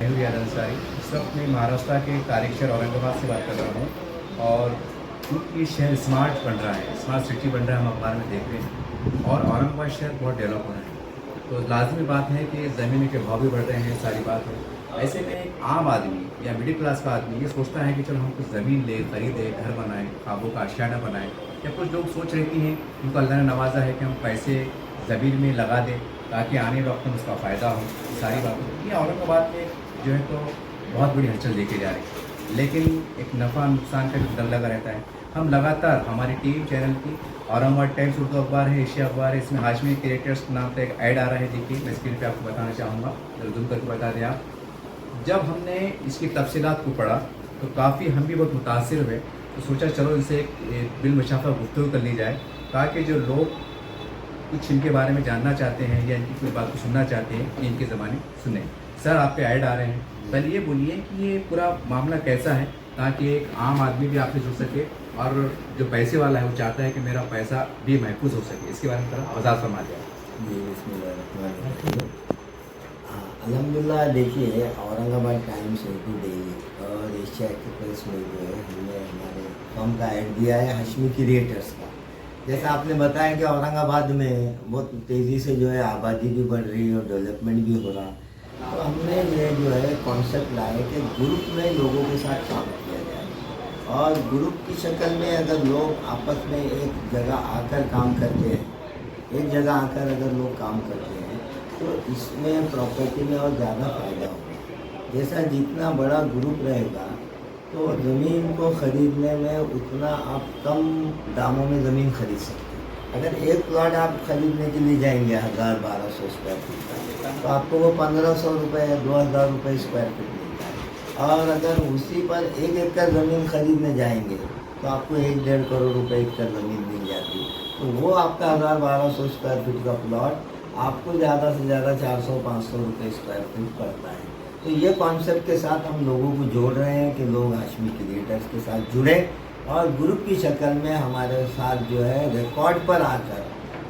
रियाज अंसारी। इस वक्त मैं महाराष्ट्र के तारिक औरंगाबाद से बात कर रहा हूँ और ये शहर स्मार्ट बन रहा है, स्मार्ट सिटी बन रहा है, हम अखबार में देख रहे हैं और औरंगाबाद शहर बहुत डेवलप हो रहा है। तो लाजमी बात है कि ज़मीन के भाव भी बढ़ रहे हैं, सारी बात है। ऐसे में एक आम आदमी या मिडिल क्लास का आदमी ये सोचता है कि चलो हम कुछ ज़मीन ले, खरीदें, घर बनाएं, ख्वाबों का आशियाना बनाएं। या कुछ लोग सोच रहती हैं, उनको अल्लाह ने नवाजा है कि हम पैसे ज़मीन में लगा दें ताकि आने वक्त में उसका फ़ायदा हो। सारी बातें ये औरंगाबाद में जो है तो बहुत बड़ी हलचल लेके जा रही है, लेकिन एक नफ़ा नुकसान का भी डर लगा रहता है। हम लगातार हमारी टीवी चैनल की औरंगाबाद टाइम्स उर्दू अखबार है, एशिया अखबार है, इसमें हाशमी क्रिएटर्स के नाम पे एक ऐड आ रहा है। देखिए मैं स्क्रीन पे आपको बताना चाहूँगा, जूम करके बता दें आप। जब हमने इसकी तफसीलात को पढ़ा तो काफ़ी हम भी बहुत मुतासिर हुए। तो सोचा चलो इनसे एक बिलमुशाफा गुफ्तगू कर ली जाए ताकि जो लोग कुछ इनके बारे में जानना चाहते हैं या इनकी कोई बात को सुनना चाहते हैं इनके ज़माने सुने। सर आपके ऐड आ रहे हैं, पहले ये बोलिए कि ये पूरा मामला कैसा है ताकि एक आम आदमी भी आपसे जुड़ सके और जो पैसे वाला है वो चाहता है कि मेरा पैसा भी महफूज हो सके। इसके बारे में थोड़ा वज़ाहत फरमा दिया। जी बिस्मिल्लाहिर्रहमानिर्रहीम। अल्हम्दुलिल्लाह, देखिए औरंगाबाद टाइम्स उर्दू डेली और एशिया एक्सप्रेस में जो है हमने हमारे फर्म का ऐड दिया है हाशमी क्रिएटर्स का। जैसा आपने बताया कि औरंगाबाद में बहुत तेज़ी से जो है आबादी भी बढ़ रही है और डेवलपमेंट भी हो रहा, तो हमने ये जो है कॉन्सेप्ट लाया कि ग्रुप में लोगों के साथ काम किया जाए और ग्रुप की शक्ल में अगर लोग आपस में एक जगह आकर काम करते हैं, एक जगह आकर अगर लोग काम करते हैं तो इसमें प्रॉपर्टी में और ज़्यादा फ़ायदा होगा। जैसा जितना बड़ा ग्रुप रहेगा तो ज़मीन को ख़रीदने में उतना आप कम दामों में ज़मीन खरीद सकते हैं। अगर एक प्लॉट आप खरीदने के लिए जाएंगे 1000-1200 स्क्वायर फीट का, तो आपको वो 1500 रुपये या 2000 रुपये स्क्वायर फीट मिलता है। और अगर उसी पर 1 एकड़ ज़मीन खरीदने जाएंगे तो आपको 1-1.5 करोड़ रुपये एकड़ ज़मीन मिल जाती है। तो वो आपका 1000-1200 स्क्वायर फीट का प्लॉट आपको ज़्यादा से ज़्यादा 400-500 रुपये स्क्वायर फीट पड़ता है। तो ये कॉन्सेप्ट के साथ हम लोगों को जोड़ रहे हैं कि लोग हाशमी क्रिएटर्स के साथ जुड़े और ग्रुप की शक्ल में हमारे साथ जो है रिकॉर्ड पर आकर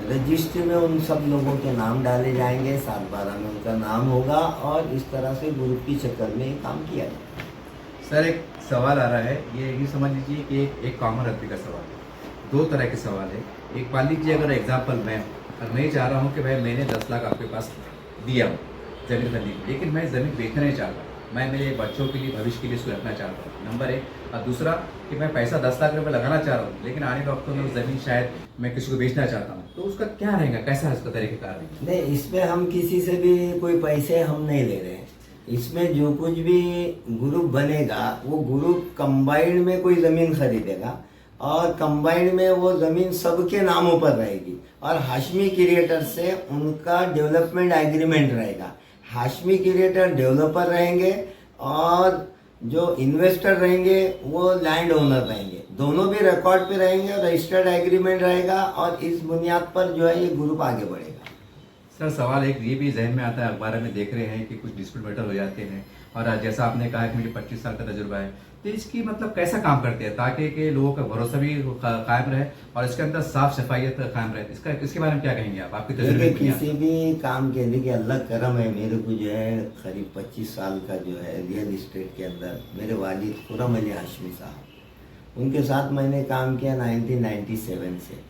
रजिस्ट्री में उन सब लोगों के नाम डाले जाएंगे, 7/12 में उनका नाम होगा और इस तरह से ग्रुप की शक्ल में ये काम किया जाएगा। सर एक सवाल आ रहा है, ये समझ लीजिए कि एक कॉमन आदमी का सवाल है। दो तरह के सवाल है। एक मान लीजिए अगर एग्जाम्पल मैं चाह रहा हूँ कि भाई मैंने 10 लाख आपके पास दिया हूँ ज़मीन खरीदने, लेकिन मैं ज़मीन बेचना नहीं चाहता, मैं मेरे बच्चों के लिए भविष्य के लिए इसको रखना चाहता हूँ, नंबर एक। और दूसरा कि मैं पैसा 10 लाख रुपये लगाना चाह रहा हूँ लेकिन आने वक्त में ज़मीन शायद मैं किसी को बेचना चाहता हूँ, तो उसका क्या रहेगा, कैसा है उसका तरीक़ेकार रहेगा? नहीं, इसमें हम किसी से भी कोई पैसे हम नहीं ले रहे हैं। इसमें जो कुछ भी ग्रुप बनेगा वो ग्रुप कंबाइंड में कोई ज़मीन खरीदेगा और कंबाइंड में वो ज़मीन सबके नामों पर रहेगी और हाशमी क्रिएटर से उनका डेवलपमेंट एग्रीमेंट रहेगा। हाशमी क्रिएटर डेवलपर रहेंगे और जो इन्वेस्टर रहेंगे वो लैंड ओनर रहेंगे, दोनों भी रिकॉर्ड पे रहेंगे और रजिस्टर्ड एग्रीमेंट रहेगा और इस बुनियाद पर जो है ये ग्रुप आगे बढ़ेगा। सर सवाल एक ये भी जहन में आता है, अखबार में देख रहे हैं कि कुछ डिस्प्यूट मैटर हो जाते हैं और जैसा आपने कहा कि मुझे 25 साल का तजुर्बा है, तो इसकी मतलब कैसा काम करते हैं ताकि कि लोगों का भरोसा भी कायम रहे और इसके अंदर साफ सफाइयत कायम रहे, इसके बारे में क्या कहेंगे आप, आपके तजुर्बे में? किसी भी काम के लिए अल्लाह करम है, मेरे को जो है करीब 25 साल का जो है रियल इस्टेट के अंदर मेरे वालिद खुर्रम अली हाशमी साहब, उनके साथ मैंने काम किया 1997 से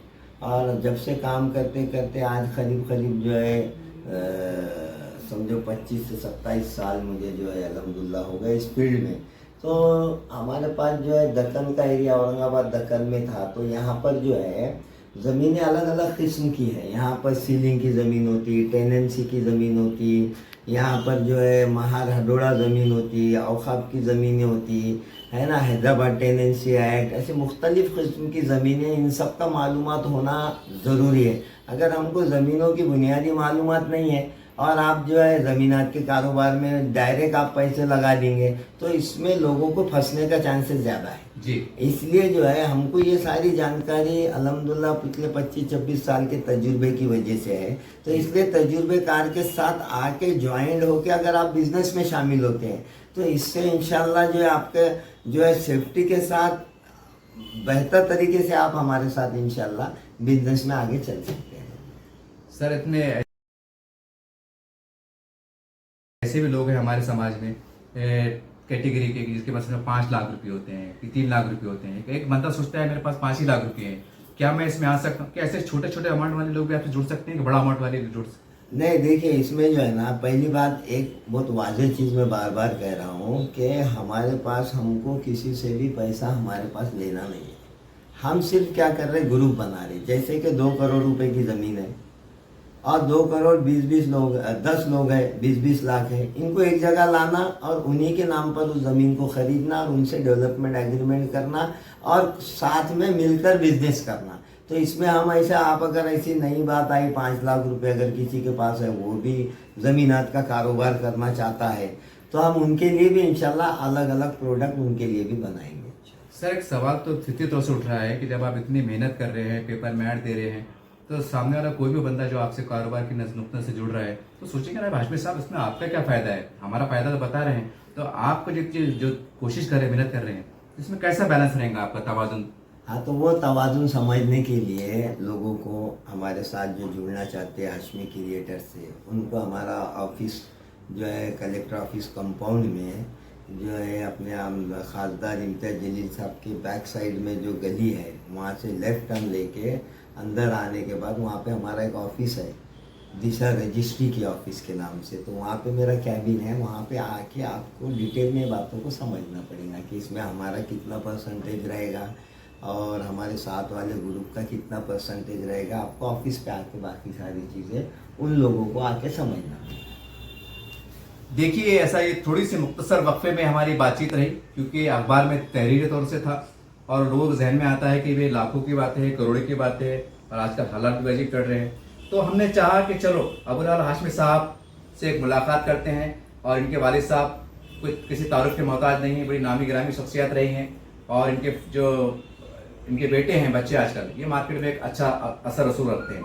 और जब से काम करते करते आज करीब जो है समझो 25 से 27 साल मुझे जो है अल्हम्दुलिल्लाह हो गए इस फील्ड में। तो हमारे पास जो है दक्कन का एरिया, औरंगाबाद दक्कन में था, तो यहाँ पर जो है ज़मीनें अलग अलग किस्म की हैं। यहाँ पर सीलिंग की ज़मीन होती, टेनेंसी की ज़मीन होती, यहाँ पर जो है महार हडोड़ा ज़मीन होती, औखाब की ज़मीनें होती है ना, हैदराबाद टेनेंसी एक्ट, ऐसे मुख्तलिफ़ किस्म की ज़मीनें, इन सब का मालूमात होना ज़रूरी है। अगर हमको ज़मीनों की बुनियादी मालूमात नहीं है और आप जो है ज़मीनात के कारोबार में डायरेक्ट आप पैसे लगा देंगे तो इसमें लोगों को फंसने का चांसेस ज़्यादा है जी। इसलिए जो है हमको ये सारी जानकारी अल्हम्दुलिल्लाह पिछले 25-26 साल के तजुर्बे की वजह से है। तो इसलिए तजुर्बेकार के साथ आके ज्वाइंट होके अगर आप बिज़नेस में शामिल होते हैं तो इससे इंशाल्लाह जो है आपके जो है सेफ्टी के साथ बेहतर तरीके से आप हमारे साथ इंशाल्लाह बिजनेस में आगे चल सकते हैं। सर इतने ऐसे भी लोग हैं हमारे समाज में कैटेगरी के, जिसके पास में 5 लाख रुपए होते हैं कि 3 लाख रुपए होते हैं। एक बंदा सोचता है मेरे पास 5 ही लाख रुपए हैं, क्या मैं इसमें आ सकता हूँ? क्या ऐसे छोटे छोटे अमाउंट वाले लोग भी आपसे जुड़ सकते हैं कि बड़ा अमाउंट वाले भी जुड़ सकते हैं? नहीं, देखिए इसमें जो है ना, पहली बात एक बहुत वाजिब चीज़ मैं बार बार कह रहा हूँ कि हमारे पास, हमको किसी से भी पैसा हमारे पास लेना नहीं है। हम सिर्फ क्या कर रहे हैं, ग्रुप बना रहे। जैसे कि 2 करोड़ रुपए की ज़मीन है और 2 करोड़ 20-20 लोग, 10 लोग हैं, 20-20 लाख है, इनको एक जगह लाना और उन्हीं के नाम पर उस ज़मीन को ख़रीदना और उनसे डेवलपमेंट एग्रीमेंट करना और साथ में मिलकर बिजनेस करना। तो इसमें हम ऐसे, आप अगर ऐसी नई बात आई 5 लाख रुपए अगर किसी के पास है, वो भी ज़मीनात का कारोबार करना चाहता है, तो हम उनके लिए भी इंशाल्लाह अलग अलग प्रोडक्ट उनके लिए भी बनाएंगे। सर एक सवाल तो फितरी तौर से उठ रहा है कि जब आप इतनी मेहनत कर रहे हैं, पेपर में ऐड दे रहे हैं, तो सामने वाला कोई भी बंदा जो आपसे कारोबार की नुक्ते से जुड़ रहा है तो सोचेंगे ना हाशमी साहब इसमें आपका क्या फ़ायदा है, हमारा फ़ायदा तो बता रहे हैं, तो आपको जो कोशिश कर रहे हैं, मेहनत कर रहे हैं, इसमें कैसा बैलेंस रहेगा आपका तवाज़ुन? हाँ, तो वो तवाज़ुन समझने के लिए लोगों को हमारे साथ जो जुड़ना चाहते हैं हाशमी क्रिएटर से, उनको हमारा ऑफिस जो है कलेक्टर ऑफिस कंपाउंड में जो है अपने खासदार इम्तियाज़ जलील साहब के बैक साइड में जो गली है, वहाँ से लेफ़्ट टर्न लेके अंदर आने के बाद वहाँ पे हमारा एक ऑफिस है, दिशा रजिस्ट्री के ऑफिस के नाम से। तो वहाँ पे मेरा कैबिन है, वहाँ पे आके आपको डिटेल में बातों को समझना पड़ेगा कि इसमें हमारा कितना परसेंटेज रहेगा और हमारे साथ वाले ग्रुप का कितना परसेंटेज रहेगा। आपको ऑफिस पे आके बाकी सारी चीज़ें उन लोगों को आके समझना पड़ेगा। देखिए ऐसा ये थोड़ी सी मुख्तसर वक्फे में हमारी बातचीत रही, क्योंकि अखबार में तहरीरी तौर से था और लोग जहन में आता है कि वे लाखों की बातें हैं, करोड़ों की बातें हैं और आजकल हालात भी अजीब कर रहे हैं। तो हमने चाहा कि चलो अबुल आला हाशमी साहब से एक मुलाकात करते हैं, और इनके वालिद साहब कोई किसी तारुफ के मोहताज नहीं है, बड़ी नामी गिरामी शख्सियत रही हैं, और इनके बेटे हैं, बच्चे आजकल ये मार्केट में एक अच्छा असर रसूल रखते हैं।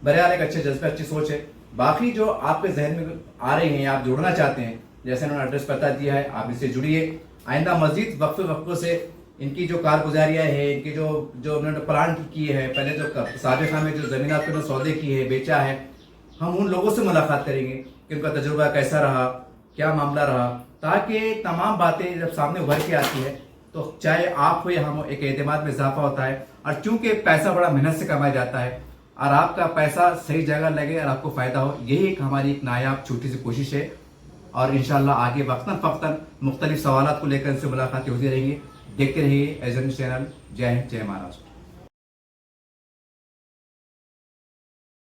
बहरहाल एक अच्छे जज्बे, अच्छी सोच है। बाकी जो आपके जहन में आ रही हैं, आप जुड़ना चाहते हैं, जैसे उन्होंने एड्रेस पता दिया है, आप इससे जुड़िए। आइंदा मजीद वक्फों से इनकी जो कारगुजारियाँ है, इनकी जो उन्होंने प्लान की है, पहले जो साबिक़ा में जो ज़मीन आपने सौदे की है, बेचा है, हम उन लोगों से मुलाकात करेंगे कि उनका तजुर्बा कैसा रहा, क्या मामला रहा, ताकि तमाम बातें जब सामने उभर के आती है तो चाहे आप हो या हम हो, एक एतमाद में इजाफा होता है। और चूंकि पैसा बड़ा मेहनत से कमाया जाता है और आपका पैसा सही जगह लगे और आपको फ़ायदा हो, यही एक हमारी एक नायाब छोटी सी कोशिश है। और इंशाल्लाह आगे वक्तन फ़क्तन मुख्तलिफ सवालात को लेकर इनसे मुलाकातें होती रहेंगी। देखते रहिए एजन चैनल। जय हिंद, जय महाराष्ट्र।